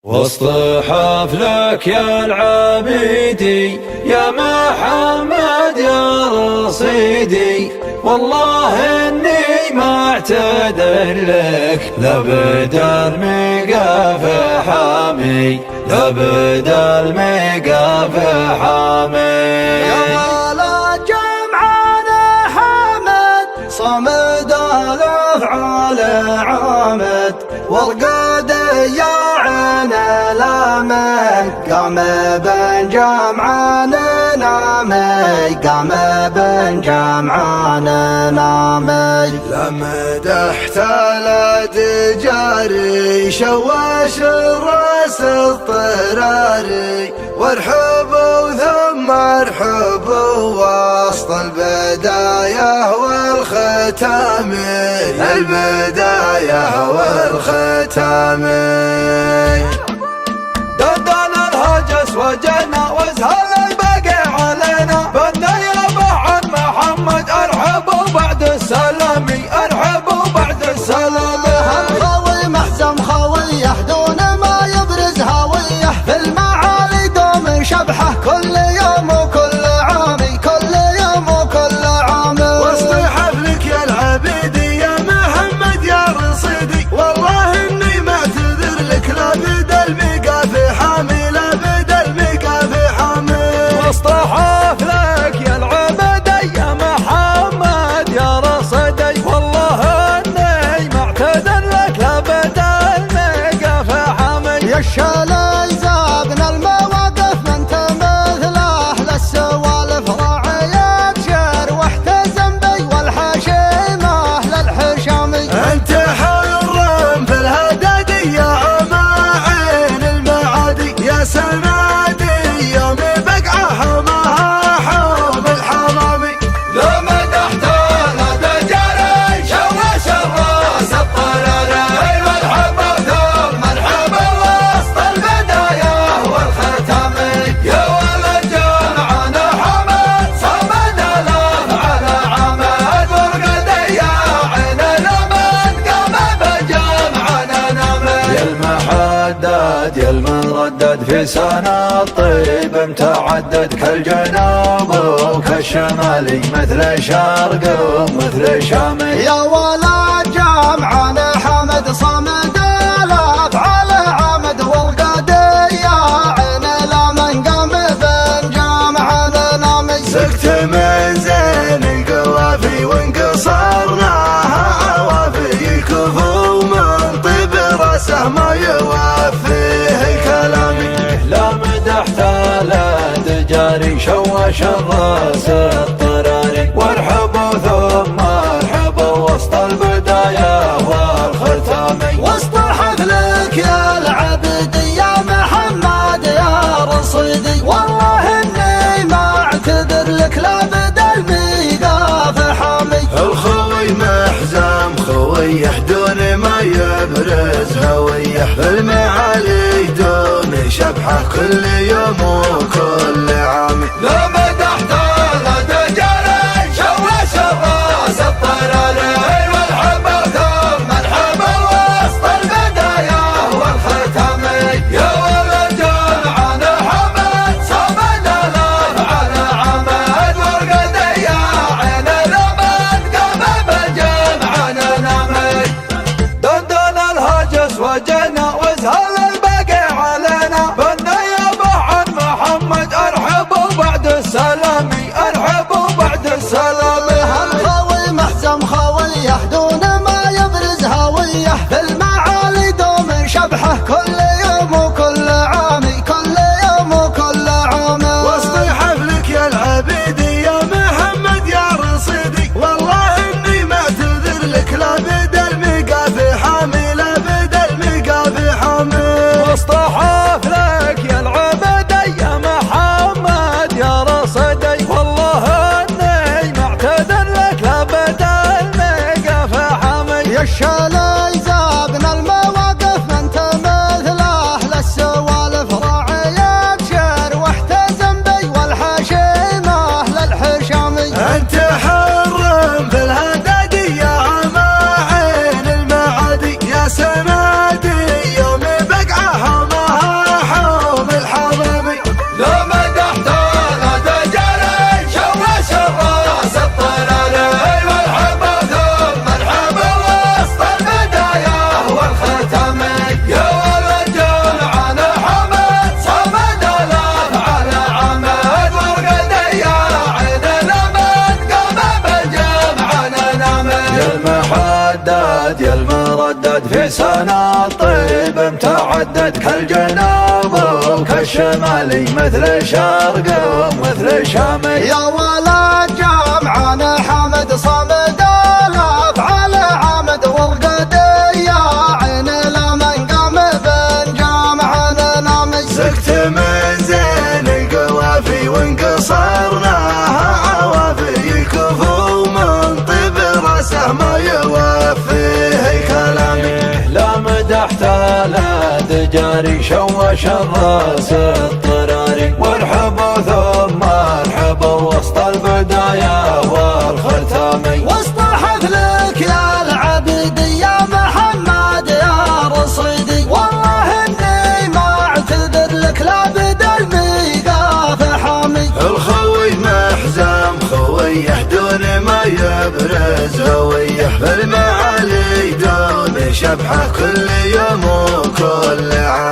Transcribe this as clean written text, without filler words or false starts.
وسط حفلك يا العبيدي يا محمد يا رصيدي، والله اني ما اعتذر لك لابد الميقاف حامي، لابد الميقاف حامي. يا ولد جمعنا حمد صمد الافعال عامد، والقد يا عين لامي قام بن جمعنا نامي، قام بن جمعنا نامي. لمدحت الاتجاري شواش الراس الطراري، وارحبوا ثم ارحبوا وسط البداية والختام، البداية والختام. دندن الهجس وجنا وازهل الباقي علينا، بنا يابا عن محمد ارحبوا بعد السلامي، ارحبوا بعد السلامي. خوي محزم خويه دون ما يبرز هويه، في المعالي دوم شبحه كل يوم وكل عامي، كل يوم وكل عامي. وسط حفلك يا العبيدي يا محمد يا رصيدي، والله اني ما اعتذر لك لابد الميقاف حامي، لابد الميقاف حامي. وسط حفلك يا العبيدي يا محمد يا رصيدي، والله اني ما اعتذر لك لابد الميقاف حامي. يا الشالي زابنا المواقف من تمثله، للسوالف راعيات شعر واحتزم بي والحشيمه للحشامي. انت حر في الهدادي يا عين المعادي، يا سنادي يوم بقعه ما حوم الحمامي. لو مدحت الاتجاري شوش الراس الطراري، مرحبا ثم مرحبا وسط البداية والختامي. يا ولد جمعنا حمد صمد الافعال عمد، والقد يا عين الامن قام بجمعنا نمي. يا المحدد يا المردد في سنة الطيب متعدد، كالجنوب وكالشمالي مثل شرق ومثل شامي. يا ولد جمعنا حمد صمد الافعال عمد، والقد يا عين لمن قام بن جمعنا نامي. سكت من زين القوافي وانقصرناها عوافي، كفو من طيب راسه ما يوفيه كلامي. لا مدحت الاتجاري شوش الراس الطراري، وارحبوا ثم ارحبوا وسط البداية والختامي. وسط حفلك يا العبدي يا محمد يا رصيدي، والله اني ما اعتذر لك لابد الميقاف حامي. الخوي محزم خويه دون ما يبرز هويه، في المعالي دون شبحه كل يوم وكل عام. لو مدحت الاتجاري شوش الراس الطراري، والحبا ثم الحبا وسط البداية والختامي. يا ولد جمعنا حمد صمد الافعال عمد، والقد يا عين الامن قام بجمعنا نمي. دندن الهجس وجنا وازهل الباقي علينا، بنا يابا عن محمد ارحبوا بعد السلامي، ارحبوا بعد السلامي. خوي محزم خويه دون ما يبرز هويه، في المعالي دوم شبحه كل يوم وكل عامي، كل يوم وكل عامي. وسط حفلك يا العبيدي يا محمد يا رصيدي، والله اني ما اعتذر لك لابد الميقاف حامي، لابد الميقاف حامي. وسط حفلك يا العبيدي يا محمد يا رصيدي، والله اني ما اعتذر لك لابد الميقاف حامي. يا الشالي زابنا المواقف من تمثله، للسوالف راعيات شعر واحتزم بي والحشيمه للحشامي. انت حر في الهدادي يا عين المعادي، يا سنادي يوم بقعه ما لنا الطيب متعدد كالجنوب وكالشمالي مثل الشرق ومثل الشامي. يا ولد جامعنا حمد صمد الافعال عمد ورقد يا عين لمن قام بن جامعنا نامي. سكت من زين القوافي وانقصرناها عوافي يكفو من طيب راسه ما يوفيه كلامي. لا مدحت لا دجاري شوش الراس الطراري وارحب ثم ارحب وسط البدايا والختامي. وسط حفلك يا العبيدي يا محمد يا رصيدي والله اني ما اعتذر لك لا بدل ميقاف حامي. الخوي محزم خويه دون ما يبرز هويه بالمعالي دون شبحه كل يوم وكل عام.